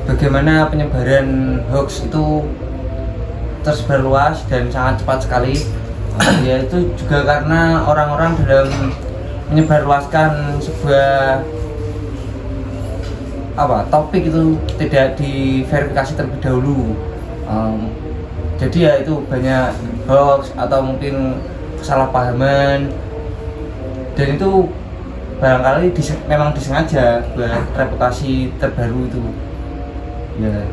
bagaimana penyebaran hoax itu tersebar luas dan sangat cepat sekali. Ya itu juga karena orang-orang dalam menyebarluaskan sebuah topik itu tidak diverifikasi terlebih dahulu. Jadi ya itu banyak hoax atau mungkin kesalahpahaman, dan itu barangkali memang disengaja buat reputasi terbaru itu. Ya,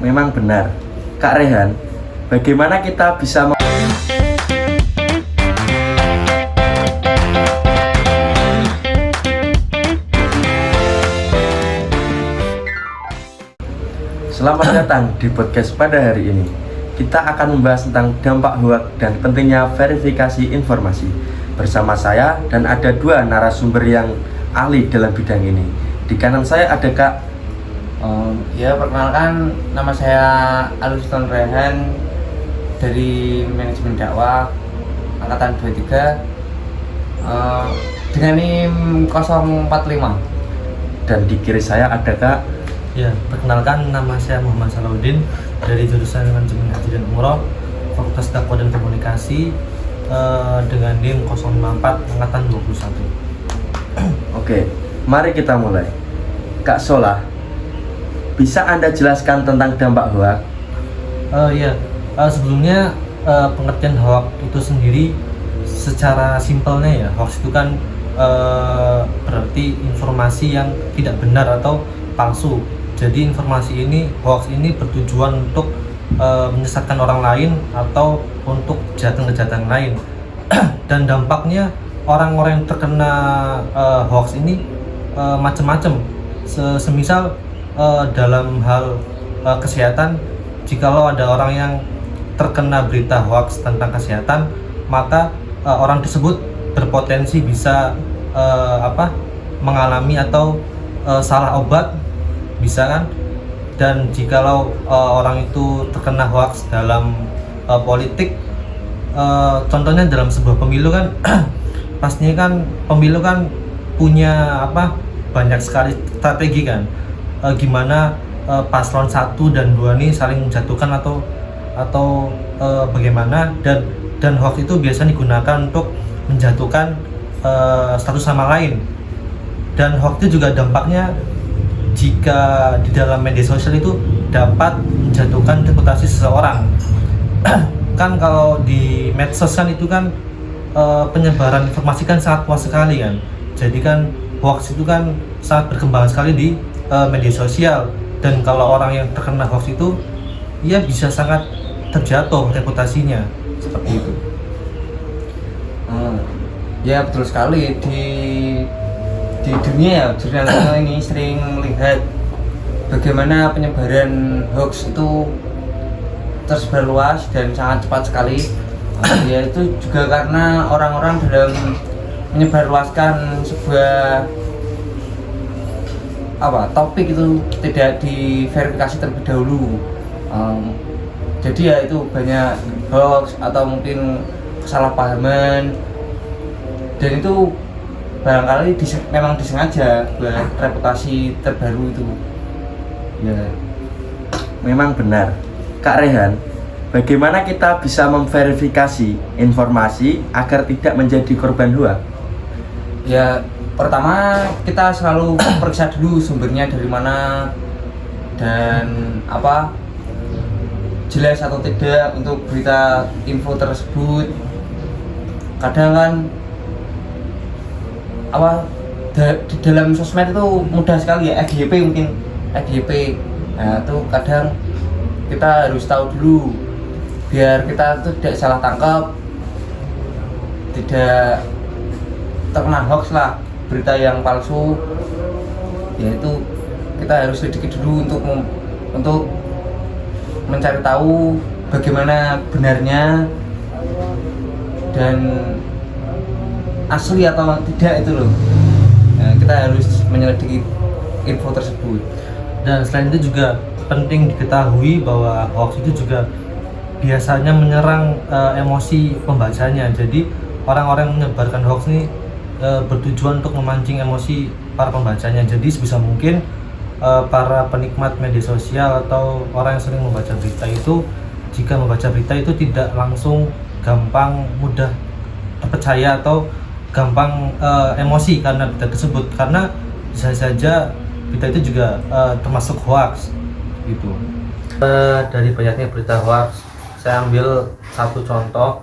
memang benar, Kak Rehan. Bagaimana kita bisa Selamat datang di podcast pada hari ini. Kita akan membahas tentang dampak hoax dan pentingnya verifikasi informasi. Bersama saya dan ada dua narasumber yang ahli dalam bidang ini. Di kanan saya ada Kak. Perkenalkan, nama saya Aluston Rehan dari Manajemen Dakwah Angkatan 23 dengan NIM 045. Dan di kiri saya ada Kak. Ya, perkenalkan, nama saya Muhammad Salahuddin dari jurusan Manajemen Haji dan Umroh, Fakultas Dakwah dan Komunikasi, dengan NIM 054 Angkatan 21. Oke, mari kita mulai. Kak Solah, bisa Anda jelaskan tentang dampak hoax? Sebelumnya pengertian hoax itu sendiri secara simpelnya ya, hoax itu kan berarti informasi yang tidak benar atau palsu. Jadi hoax ini bertujuan untuk menyesatkan orang lain atau untuk kejahatan-kejahatan lain. Dan dampaknya orang-orang yang terkena hoax ini macam-macam. Semisal dalam hal kesehatan, jikalau ada orang yang terkena berita hoax tentang kesehatan, maka orang tersebut berpotensi bisa mengalami atau salah obat, bisa kan. Dan jikalau orang itu terkena hoax dalam politik, contohnya dalam sebuah pemilu kan pastinya kan pemilu kan punya banyak sekali strategi kan, gimana paslon 1 dan 2 ini saling menjatuhkan atau bagaimana, dan hoax itu biasanya digunakan untuk menjatuhkan satu sama lain. Dan hoax itu juga dampaknya, jika di dalam media sosial itu dapat menjatuhkan reputasi seseorang. Kan kalau di medsos kan itu kan penyebaran informasi kan sangat luas sekali kan. Jadi kan hoax itu kan sangat berkembang sekali di media sosial, dan kalau orang yang terkena hoax itu ia bisa sangat terjatuh reputasinya seperti itu. Ya betul sekali, di dunia ya, jurnalisme ini sering melihat bagaimana penyebaran hoax itu tersebar luas dan sangat cepat sekali. Ya itu juga karena orang-orang dalam menyebarluaskan sebuah topik itu tidak diverifikasi terlebih dahulu. Jadi ya itu banyak hoax atau mungkin kesalahpahaman, dan itu barangkali memang disengaja buat reputasi terbaru itu. Ya, memang benar, Kak Rehan. Bagaimana kita bisa memverifikasi informasi agar tidak menjadi korban hoax? Ya, pertama kita selalu periksa dulu sumbernya dari mana dan jelas atau tidak untuk berita info tersebut. Kadang kan di dalam sosmed itu mudah sekali ya, FYP. Nah itu kadang kita harus tahu dulu biar kita tuh tidak salah tangkap, tidak terkena hoax lah, berita yang palsu. Yaitu kita harus sedikit dulu untuk mencari tahu bagaimana benarnya dan asli atau tidak itu loh. Nah, kita harus menyelidiki info tersebut. Dan selain itu juga penting diketahui bahwa hoax itu juga biasanya menyerang emosi pembacanya. Jadi orang-orang yang menyebarkan hoax ini bertujuan untuk memancing emosi para pembacanya. Jadi sebisa mungkin para penikmat media sosial atau orang yang sering membaca berita itu, jika membaca berita itu tidak langsung gampang mudah terpercaya atau gampang emosi karena berita tersebut, karena bisa saja berita itu juga termasuk hoax gitu. Dari banyaknya berita hoax, saya ambil satu contoh.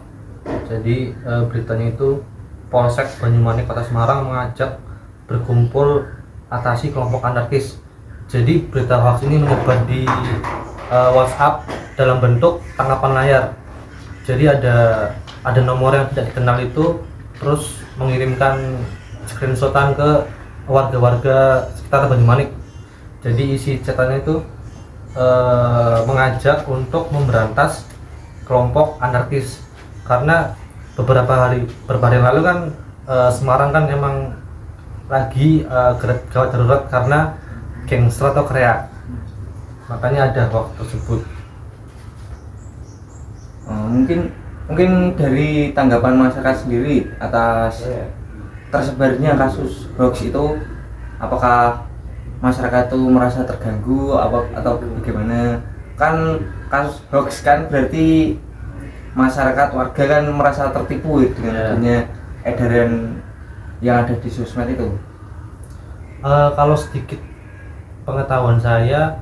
Jadi beritanya itu Polsek Banyumanik Kota Semarang mengajak berkumpul atasi kelompok anarkis. Jadi berita hoax ini menyebar di WhatsApp dalam bentuk tangkapan layar. Jadi ada nomor yang tidak dikenal itu terus mengirimkan screenshotan ke warga-warga sekitar Banyumanik. Jadi isi catatannya itu mengajak untuk memberantas kelompok anarkis, karena beberapa hari lalu kan Semarang kan emang lagi gawat darurat karena gangster atau kreak, makanya ada hoax tersebut. Mungkin dari tanggapan masyarakat sendiri atas tersebarnya kasus hoax itu, apakah masyarakat itu merasa terganggu atau bagaimana? Kan kasus hoax kan berarti masyarakat warga kan merasa tertipu dengan adanya edaran yang ada di sosmed itu. Kalau sedikit pengetahuan saya,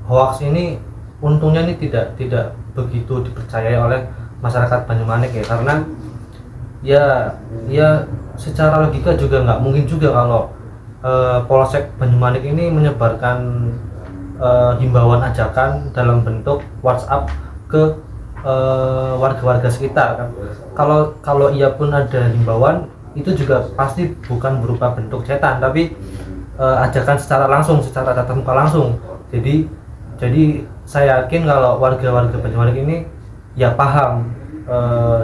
hoax ini untungnya ini tidak begitu dipercayai oleh masyarakat Banyumanik ya, karena ya secara logika juga nggak mungkin juga kalau Polsek Banyumanik ini menyebarkan himbauan ajakan dalam bentuk WhatsApp ke warga-warga sekitar kan. Kalau ia pun ada himbauan, itu juga pasti bukan berupa bentuk cetan, tapi ajakan secara tatap muka langsung. Jadi saya yakin kalau warga-warga Banyumanik ini ya paham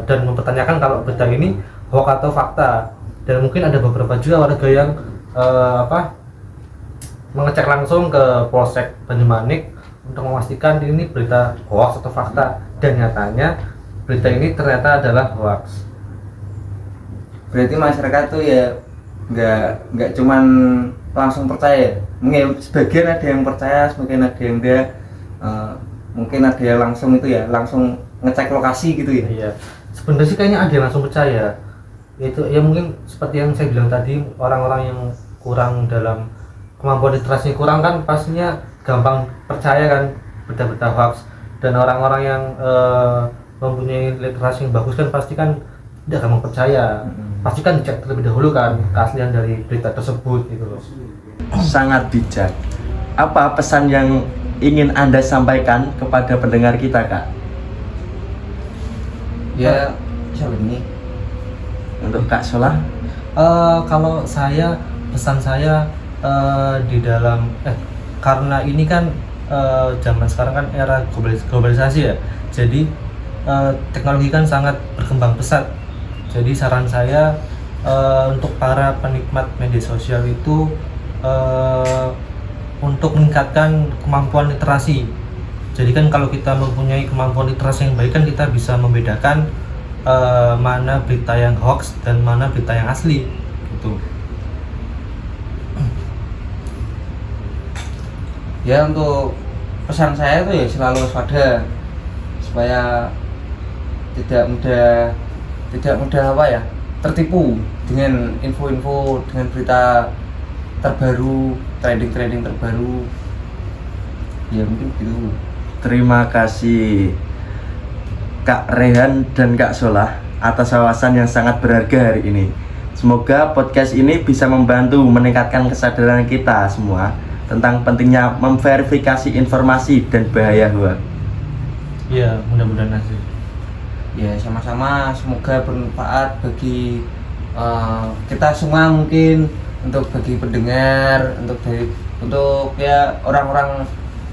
dan mempertanyakan kalau berita ini hoax atau fakta. Dan mungkin ada beberapa juga warga yang mengecek langsung ke Polsek Banyumanik untuk memastikan ini berita hoax atau fakta, dan nyatanya berita ini ternyata adalah hoax. Berarti masyarakat tuh ya nggak cuman langsung percaya. Mungkin sebagian ada yang percaya, sebagian ada yang enggak. Mungkin ada yang langsung itu ya, langsung ngecek lokasi gitu ya. Iya. Sebenarnya sih kayaknya ada yang langsung percaya. Itu ya mungkin seperti yang saya bilang tadi, orang-orang yang kurang dalam kemampuan literasinya kurang kan pastinya gampang percaya kan berita-berita hoax, dan orang-orang yang mempunyai literasi yang bagus kan pasti kan tidak gampang percaya. Pasti kan dicek terlebih dahulu kan keaslian dari berita tersebut gitu loh. Sangat bijak. Apa pesan yang ingin Anda sampaikan kepada pendengar kita, Kak? Ya, siapa ini? Untuk Kak Solah? Kalau saya, pesan saya di dalam karena ini kan zaman sekarang kan era globalisasi ya. Jadi teknologi kan sangat berkembang pesat. Jadi saran saya untuk para penikmat media sosial itu untuk meningkatkan kemampuan literasi. Jadi kan kalau kita mempunyai kemampuan literasi yang baik kan kita bisa membedakan mana berita yang hoax dan mana berita yang asli gitu. Ya, untuk pesan saya itu ya selalu waspada supaya tidak mudah tertipu dengan info-info, dengan berita terbaru, trending terbaru. Ya mungkin gitu. Terima kasih Kak Rehan dan Kak Solah atas wawasan yang sangat berharga hari ini. Semoga podcast ini bisa membantu meningkatkan kesadaran kita semua tentang pentingnya memverifikasi informasi dan bahaya hoax. Iya, mudah-mudahan sih. Ya, sama-sama, semoga bermanfaat bagi kita semua, mungkin untuk bagi pendengar, untuk ya orang-orang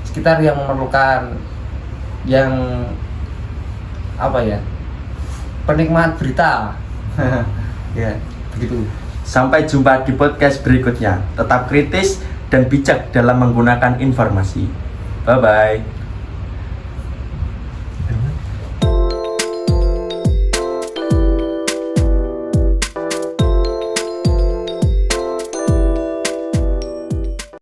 sekitar yang memerlukan, yang penikmat berita. Ya, begitu. Sampai jumpa di podcast berikutnya. Tetap kritis dan bijak dalam menggunakan informasi. Bye bye.